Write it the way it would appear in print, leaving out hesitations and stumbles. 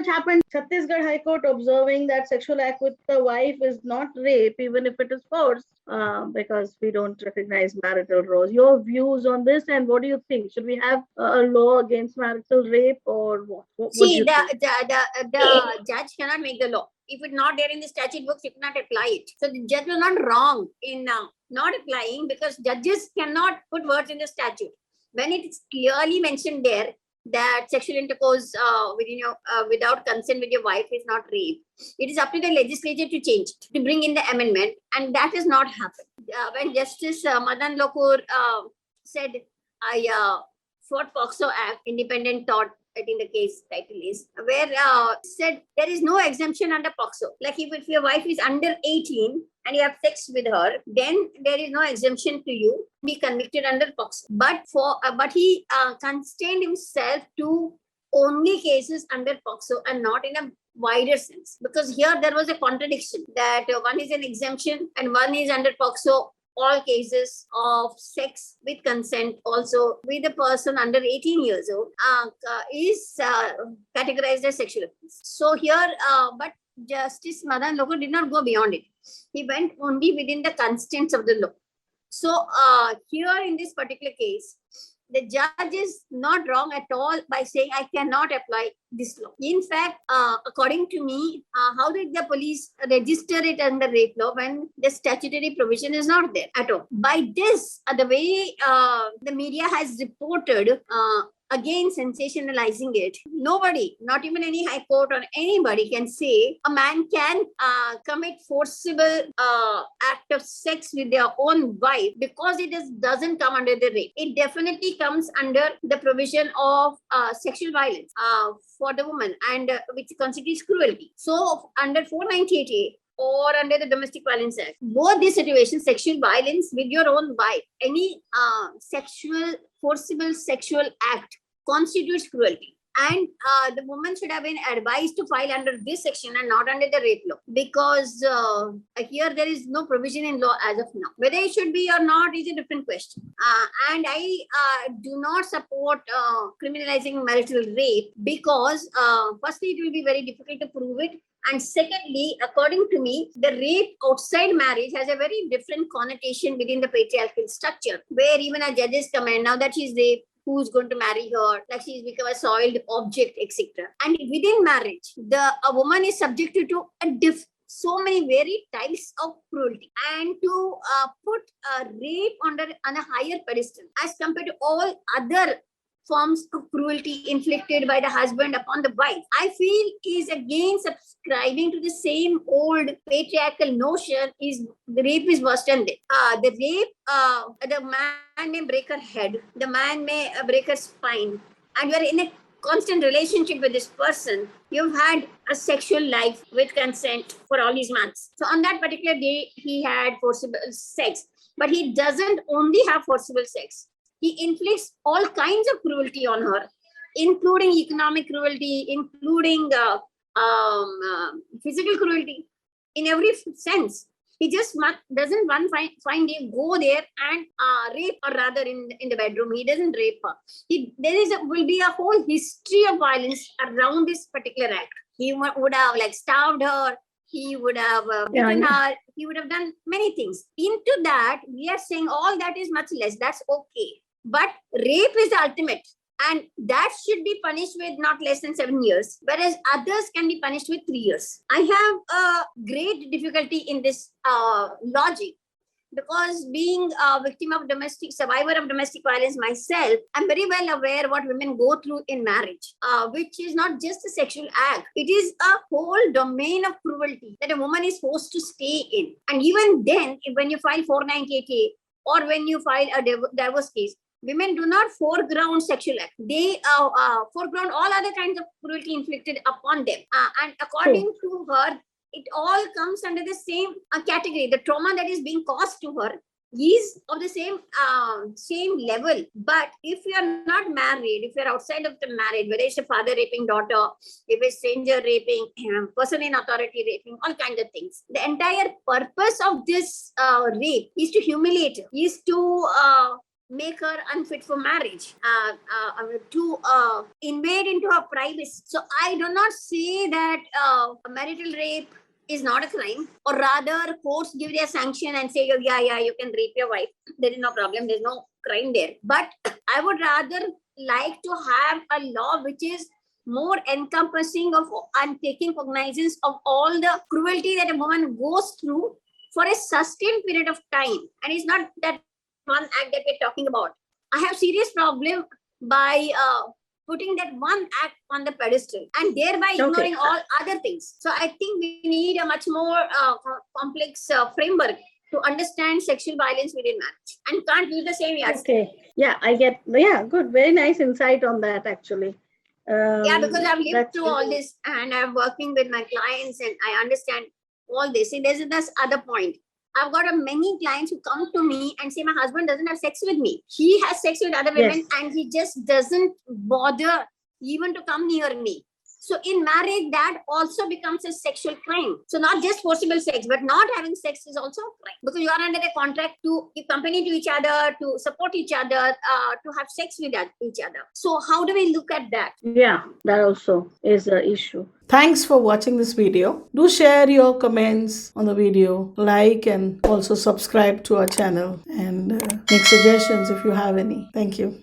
much happened. Chhattisgarh High Court observing that sexual act with the wife is not rape, even if it is forced, because we don't recognize marital roles. Your views on this, and what do you think? Should we have a law against marital rape, or what do See, you think? the judge cannot make the law. If it's not there in the statute books, you cannot apply it. So the judge was not wrong in not applying, because judges cannot put words in the statute. When it is clearly mentioned there that sexual intercourse without consent with your wife is not rape, it is up to the legislature to change it, to bring in the amendment, and that has not happened. When Justice Madan Lokur said, I fought POXO Act, independent thought, I think the case title is, where said there is no exemption under POXO. Like if your wife is under 18 and you have sex with her, then there is no exemption to you be convicted under POXO. But he constrained himself to only cases under POXO and not in a wider sense, because here there was a contradiction that one is an exemption and one is under POXO. All cases of sex with consent, also with a person under 18 years old, is categorized as sexual offense. So here, but Justice Madan Lokur did not go beyond it. He went only within the constraints of the law. So here in this particular case, the judge is not wrong at all by saying I cannot apply this law. In fact, according to me, how did the police register it under rape law when the statutory provision is not there at all? By this, the way the media has reported, again sensationalizing it, nobody, not even any high court or anybody, can say a man can commit forcible act of sex with their own wife, because it doesn't come under the rape. It definitely comes under the provision of sexual violence for the woman, and which constitutes cruelty. So under 498A or under the Domestic Violence Act, both these situations, sexual violence with your own wife, any forcible sexual act constitutes cruelty. And the woman should have been advised to file under this section and not under the rape law, because here there is no provision in law as of now. Whether it should be or not is a different question. And I do not support criminalizing marital rape, because firstly, it will be very difficult to prove it. And secondly, according to me, the rape outside marriage has a very different connotation within the patriarchal structure, where even our judges comment, now that she's raped, who's going to marry her, like she's become a soiled object, etc. And within marriage, a woman is subjected to so many varied types of cruelty, and to put rape on a higher pedestal as compared to all other forms of cruelty inflicted by the husband upon the wife, I feel is again subscribing to the same old patriarchal notion, is the rape is worse than that. The rape, the man may break her head, the man may break her spine, and you are in a constant relationship with this person. You've had a sexual life with consent for all these months. So on that particular day, he had forcible sex, but he doesn't only have forcible sex. He inflicts all kinds of cruelty on her, including economic cruelty, including physical cruelty, in every sense. He just doesn't find day go there and rape her, rather in the bedroom. He doesn't rape her. Will be a whole history of violence around this particular act. He would have starved her. He would have beaten her. He would have done many things. Into that, we are saying all that is much less. That's okay. But rape is the ultimate. And that should be punished with not less than 7 years, whereas others can be punished with 3 years. I have a great difficulty in this logic, because being a survivor of domestic violence myself, I'm very well aware what women go through in marriage, which is not just a sexual act. It is a whole domain of cruelty that a woman is forced to stay in. And even then, when you file 498A or when you file a divorce case, women do not foreground sexual act. They foreground all other kinds of cruelty inflicted upon them. And according to her, it all comes under the same category. The trauma that is being caused to her is of the same level. But if you are not married, if you are outside of the marriage, whether it's a father raping daughter, if it's stranger raping, person in authority raping, all kinds of things, the entire purpose of this rape is to humiliate her, is to make her unfit for marriage, to invade into her privacy. So I do not say that marital rape is not a crime, or rather, courts give their sanction and say, oh, yeah, you can rape your wife. There is no problem. There's no crime there. But I would rather like to have a law which is more encompassing of and taking cognizance of all the cruelty that a woman goes through for a sustained period of time. And it's not that one act that we're talking about. I have serious problem by putting that one act on the pedestal and thereby ignoring all other things. So I think we need a much more complex framework to understand sexual violence within marriage, and can't use the same years. Okay. Yeah, I get. Yeah, good. Very nice insight on that, actually. Yeah, because I've lived through all this and I'm working with my clients and I understand all this. See, there's this other point. I've got many clients who come to me and say, my husband doesn't have sex with me. He has sex with other women and he just doesn't bother even to come near me. So in marriage, that also becomes a sexual crime. So not just forcible sex, but not having sex is also a crime, because you are under a contract to accompany to each other, to support each other, to have sex with each other. So how do we look at that? Yeah, that also is an issue. Thanks for watching this video. Do share your comments on the video, like and also subscribe to our channel, and make suggestions if you have any. Thank you.